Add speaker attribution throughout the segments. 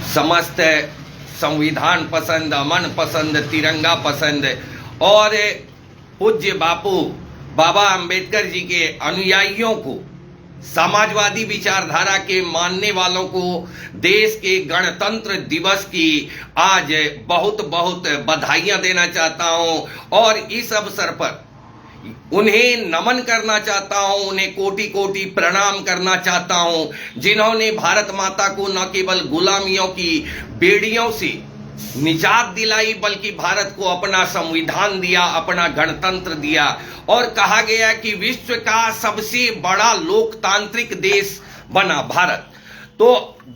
Speaker 1: समस्त संविधान पसंद, अमन पसंद, तिरंगा पसंद और पूज्य बाबा अंबेडकर जी के अनुयायियों को, समाजवादी विचारधारा के मानने वालों को देश के गणतंत्र दिवस की आज बहुत बहुत बधाइयां देना चाहता हूं और इस अवसर पर उन्हें नमन करना चाहता हूं, उन्हें कोटि कोटि प्रणाम करना चाहता हूं, जिन्होंने भारत माता को न केवल गुलामियों की बेड़ियों से निजात दिलाई बल्कि भारत को अपना संविधान दिया, अपना गणतंत्र दिया और कहा गया कि विश्व का सबसे बड़ा लोकतांत्रिक देश बना भारत। तो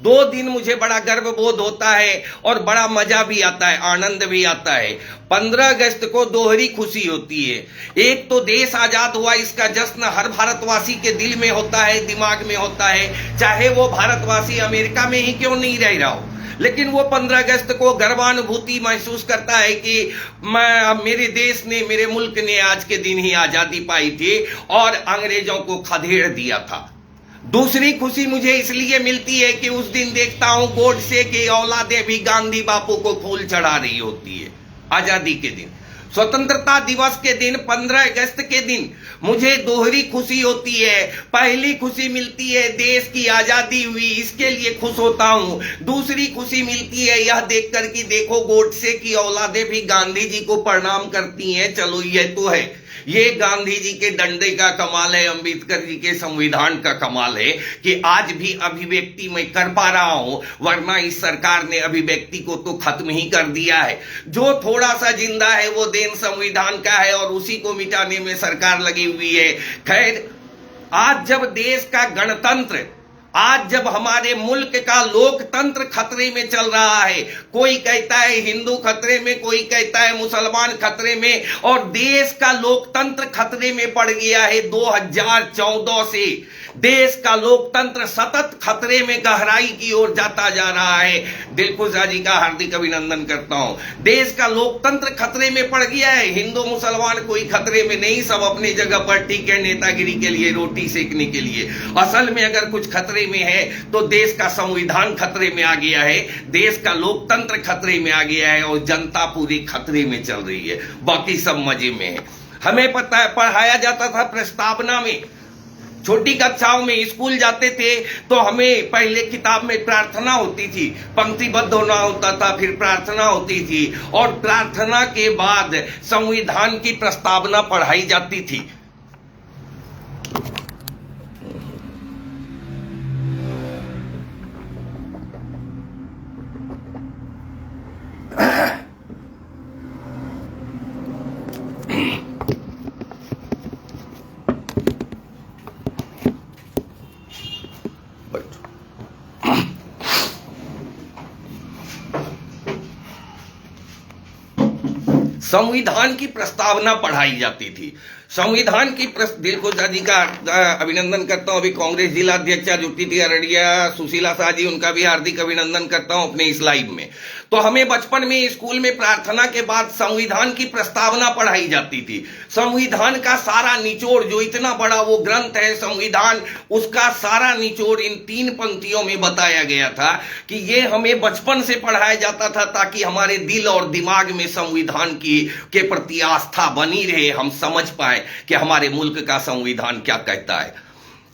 Speaker 1: 2 दिन मुझे बड़ा गर्व बोध होता है और बड़ा मजा भी आता है, आनंद भी आता है। 15 अगस्त को दोहरी खुशी होती है। एक तो देश आजाद हुआ, इसका जश्न हर भारतवासी के दिल में होता है, दिमाग में होता है, चाहे वो भारतवासी अमेरिका में ही क्यों नहीं रह रहा हो, लेकिन वो 15 अगस्त को गर्वानुभूति महसूस करता है कि मेरे देश ने, मेरे मुल्क ने आज के दिन ही आजादी पाई थी और अंग्रेजों को खदेड़ दिया था। दूसरी खुशी मुझे इसलिए मिलती है कि उस दिन देखता हूं गोडसे की औलादें भी गांधी बापू को फूल चढ़ा रही होती है। आजादी के दिन, स्वतंत्रता दिवस के दिन, 15 अगस्त के दिन मुझे दोहरी खुशी होती है। पहली खुशी मिलती है देश की आजादी हुई, इसके लिए खुश होता हूं। दूसरी खुशी मिलती है यह देखकर कि देखो गोडसे की औलादें भी गांधी जी को प्रणाम करती हैं। चलो ये तो है, ये गांधी जी के डंडे का कमाल है, अंबेडकर जी के संविधान का कमाल है कि आज भी अभिव्यक्ति मैं कर पा रहा हूं, वरना इस सरकार ने अभिव्यक्ति को तो खत्म ही कर दिया है। जो थोड़ा सा जिंदा है वो देन संविधान का है और उसी को मिटाने में सरकार लगी हुई है। खैर, आज जब देश का गणतंत्र, आज जब हमारे मुल्क का लोकतंत्र खतरे में चल रहा है, कोई कहता है हिंदू खतरे में, कोई कहता है मुसलमान खतरे में, और देश का लोकतंत्र खतरे में पड़ गया है। 2014 से देश का लोकतंत्र सतत खतरे में गहराई की ओर जाता जा रहा है। दिलखुशा जी का हार्दिक अभिनंदन करता हूं। देश का लोकतंत्र खतरे में पड़ गया है, हिंदू मुसलमान कोई खतरे में नहीं, सब अपनी जगह पर ठीक है नेतागिरी के लिए, रोटी सेकने के लिए। असल में अगर कुछ खतरे में है तो देश का संविधान खतरे में आ गया है, देश का लोकतंत्र खतरे में आ गया है और जनता पूरी खतरे में चल रही है, बाकी सब मजे में है। हमें पता है, पढ़ाया जाता था प्रस्तावना में, छोटी कक्षाओं में स्कूल जाते थे तो हमें पहले किताब में प्रार्थना होती थी, पंक्तिबद्ध होना होता था, फिर प्रार्थना होती थी और प्रार्थना के बाद संविधान की प्रस्तावना पढ़ाई जाती थी। संविधान की प्रस्तावना पढ़ाई जाती थी। संविधान की दिलखुशा जी का अभिनंदन करता हूं। अभी कांग्रेस जिला अध्यक्षा जुटी थी अररिया, सुशीला शाह जी, उनका भी हार्दिक अभिनंदन करता हूं अपने इस लाइव में। तो हमें बचपन में स्कूल में प्रार्थना के बाद संविधान की प्रस्तावना पढ़ाई जाती थी। संविधान का सारा निचोड़, जो इतना बड़ा वो ग्रंथ है संविधान, उसका सारा निचोड़ इन 3 पंक्तियों में बताया गया था कि ये हमें बचपन से पढ़ाया जाता था ताकि हमारे दिल और दिमाग में संविधान के प्रति आस्था बनी रहे, हम समझ पाए कि हमारे मुल्क का संविधान क्या कहता है,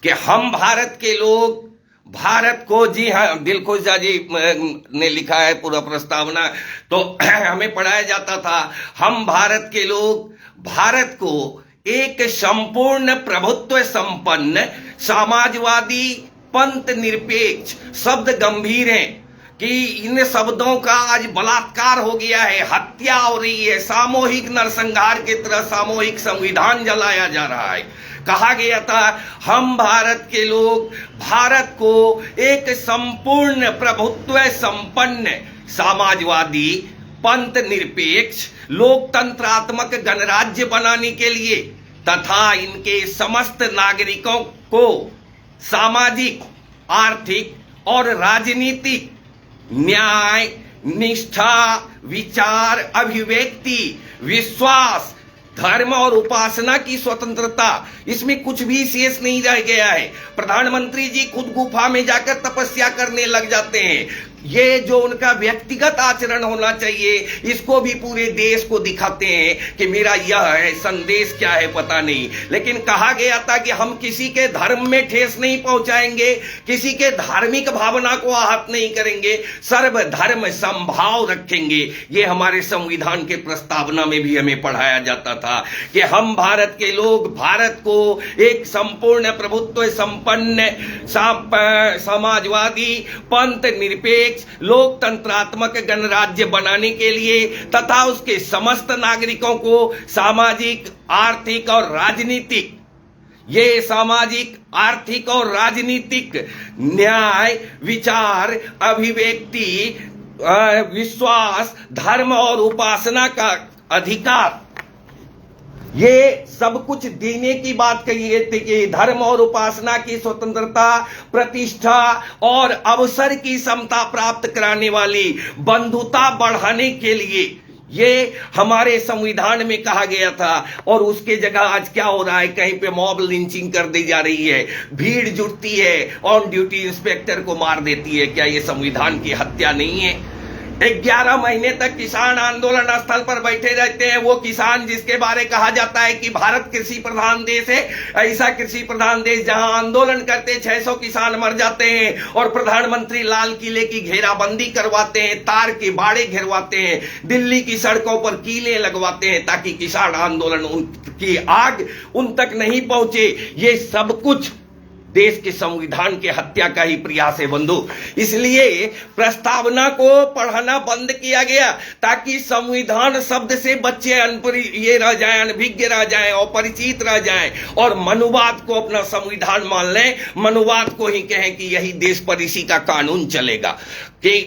Speaker 1: कि हम भारत के लोग भारत को, जी हाँ, दिलखुशा जी ने लिखा है पूरा प्रस्तावना, तो हमें पढ़ाया जाता था, हम भारत के लोग भारत को एक संपूर्ण प्रभुत्व संपन्न समाजवादी पंथ निरपेक्ष, शब्द गंभीर हैं कि इन शब्दों का आज बलात्कार हो गया है, हत्या हो रही है, सामूहिक नरसंहार की तरह सामूहिक संविधान जलाया जा रहा है। कहा गया था हम भारत के लोग भारत को एक संपूर्ण प्रभुत्व संपन्न समाजवादी पंथ निरपेक्ष लोकतंत्रात्मक गणराज्य बनाने के लिए तथा इनके समस्त नागरिकों को सामाजिक, आर्थिक और राजनीतिक न्याय, निष्ठा, विचार, अभिव्यक्ति, विश्वास, धर्म और उपासना की स्वतंत्रता, इसमें कुछ भी शेष नहीं रह गया है। प्रधानमंत्री जी खुद गुफा में जाकर तपस्या करने लग जाते हैं, ये जो उनका व्यक्तिगत आचरण होना चाहिए, इसको भी पूरे देश को दिखाते हैं कि मेरा यह है, संदेश क्या है पता नहीं। लेकिन कहा गया था कि हम किसी के धर्म में ठेस नहीं पहुंचाएंगे, किसी के धार्मिक भावना को आहत नहीं करेंगे, सर्वधर्म समभाव रखेंगे। ये हमारे संविधान के प्रस्तावना में भी हमें पढ़ाया जाता था कि हम भारत के लोग भारत को एक संपूर्ण प्रभुत्व संपन्न समाजवादी पंथ निरपेक्ष लोकतंत्रात्मक गणराज्य बनाने के लिए तथा उसके समस्त नागरिकों को सामाजिक, आर्थिक और राजनीतिक, ये सामाजिक, आर्थिक और राजनीतिक न्याय, विचार, अभिव्यक्ति, विश्वास, धर्म और उपासना का अधिकार, ये सब कुछ देने की बात कही थी कि धर्म और उपासना की स्वतंत्रता, प्रतिष्ठा और अवसर की समता प्राप्त कराने वाली बंधुता बढ़ाने के लिए ये हमारे संविधान में कहा गया था। और उसके जगह आज क्या हो रहा है, कहीं पे मॉब लिंचिंग कर दी जा रही है, भीड़ जुटती है, ऑन ड्यूटी इंस्पेक्टर को मार देती है। क्या ये संविधान की हत्या नहीं है? 11 महीने तक किसान आंदोलन स्थल पर बैठे रहते हैं। वो किसान जिसके बारे कहा जाता है कि भारत कृषि प्रधान देश है, ऐसा कृषि प्रधान देश जहां आंदोलन करते 600 किसान मर जाते हैं और प्रधानमंत्री लाल किले की घेराबंदी करवाते हैं, तार के बाड़े घेरवाते हैं, दिल्ली की सड़कों पर कीले लगवाते हैं ताकि किसान आंदोलन की आग उन तक नहीं पहुंचे। ये सब कुछ देश के संविधान के हत्या का ही प्रयास है बंधु। इसलिए प्रस्तावना को पढ़ना बंद किया गया ताकि संविधान शब्द से बच्चे ये रह जाएं, अनभिज्ञ रह जाएं, अपरिचित रह जाएं और मनुवाद को अपना संविधान मान लें, मनुवाद को ही कहें कि यही देश पर इसी का कानून चलेगा कि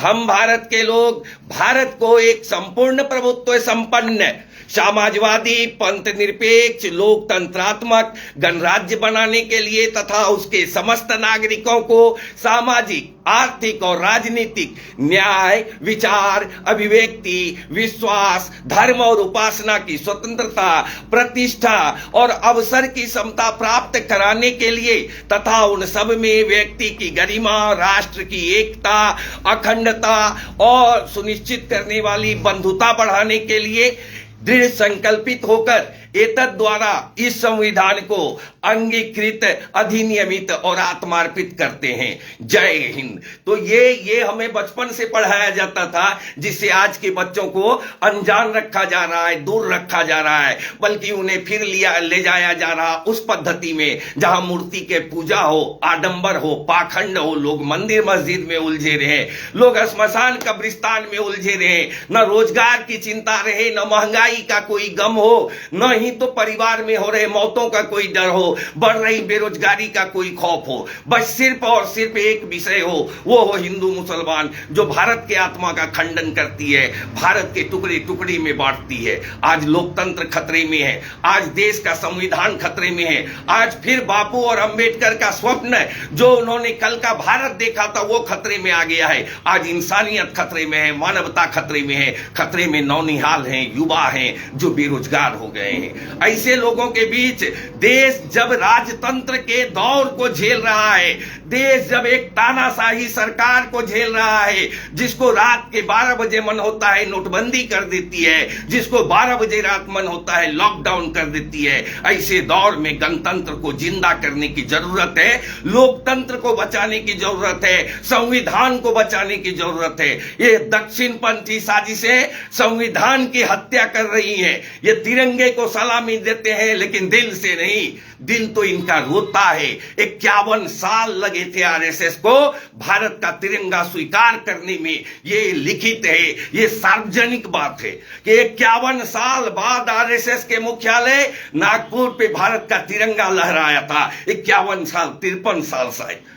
Speaker 1: हम भारत के लोग भारत को एक संपूर्ण प्रभुत्व संपन्न समाजवादी पंथ निरपेक्ष लोकतंत्रात्मक गणराज्य बनाने के लिए तथा उसके समस्त नागरिकों को सामाजिक, आर्थिक और राजनीतिक न्याय, विचार, अभिव्यक्ति, विश्वास, धर्म और उपासना की स्वतंत्रता, प्रतिष्ठा और अवसर की समता प्राप्त कराने के लिए तथा उन सब में व्यक्ति की गरिमा, राष्ट्र की एकता, अखंडता और सुनिश्चित करने वाली बंधुता बढ़ाने के लिए दृढ़ संकल्पित होकर एतद द्वारा इस संविधान को अंगीकृत, अधिनियमित और आत्मार्पित करते हैं। जय हिंद। तो ये हमें बचपन से पढ़ाया जाता था, जिससे आज के बच्चों को अनजान रखा जा रहा है, दूर रखा जा रहा है, बल्कि उन्हें फिर ले जाया जा रहा उस पद्धति में जहां मूर्ति के पूजा हो, आडंबर हो, पाखंड हो, लोग मंदिर मस्जिद में उलझे रहे, लोग श्मशान कब्रिस्तान में उलझे रहे, न रोजगार की चिंता रहे, न महंगाई का कोई गम हो, न ही तो परिवार में हो रहे मौतों का कोई डर हो, बढ़ रही बेरोजगारी का कोई खौफ हो, बस सिर्फ और सिर्फ एक विषय हो, वो हो हिंदू मुसलमान, जो भारत के आत्मा का खंडन करती है, भारत के टुकड़े टुकड़े में बांटती है। आज लोकतंत्र खतरे में है, आज देश का संविधान खतरे में है, आज फिर बापू और अंबेडकर का स्वप्न जो उन्होंने कल का भारत देखा था वो खतरे में आ गया है। आज इंसानियत खतरे में है, मानवता खतरे में है, खतरे में नौनिहाल हैं, युवा हैं जो बेरोजगार हो गए हैं। ऐसे लोगों के बीच देश जब राजतंत्र के दौर को झेल रहा है, देश जब एक तानाशाही सरकार को झेल रहा है, जिसको रात के 12 बजे मन होता है नोटबंदी कर देती है, जिसको 12 बजे रात मन होता है लॉकडाउन कर देती है, ऐसे दौर में गणतंत्र को जिंदा करने की जरूरत है, लोकतंत्र को बचाने की जरूरत है, संविधान को बचाने की जरूरत है। ये दक्षिणपंथी साजिशें संविधान की हत्या कर रही हैं। ये तिरंगे को सलामी देते हैं लेकिन दिल से नहीं, दिल तो इनका रोता है। 51 साल लगे थे आरएसएस को भारत का तिरंगा स्वीकार करने में। ये लिखित है, ये सार्वजनिक बात है कि 51 साल बाद आरएसएस के मुख्यालय नागपुर पे भारत का तिरंगा लहराया था। 51 साल, 53 साल शायद।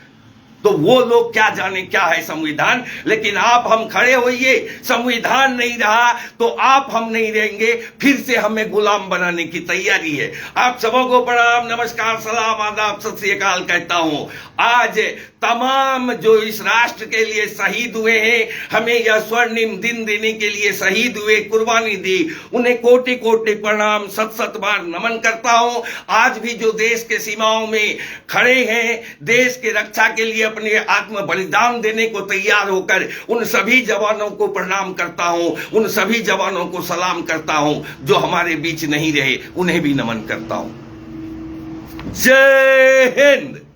Speaker 1: तो वो लोग क्या जाने क्या है संविधान। लेकिन आप हम खड़े होइए, संविधान नहीं रहा तो आप हम नहीं रहेंगे, फिर से हमें गुलाम बनाने की तैयारी है। आप सबों को प्रणाम, नमस्कार, सलाम, आदाब, सत श्री अकाल कहता हूं। आज तमाम जो इस राष्ट्र के लिए शहीद हुए हैं, हमें यह स्वर्णिम दिन देने के लिए शहीद हुए, कुर्बानी दी, उन्हें कोटि कोटि प्रणाम, सत सत बार नमन करता हूं। आज भी जो देश के सीमाओं में खड़े हैं, देश के रक्षा के लिए अपने आत्म बलिदान देने को तैयार होकर उन सभी जवानों को प्रणाम करता हूं, उन सभी जवानों को सलाम करता हूं जो हमारे बीच नहीं रहे, उन्हें भी नमन करता हूं। जय हिंद।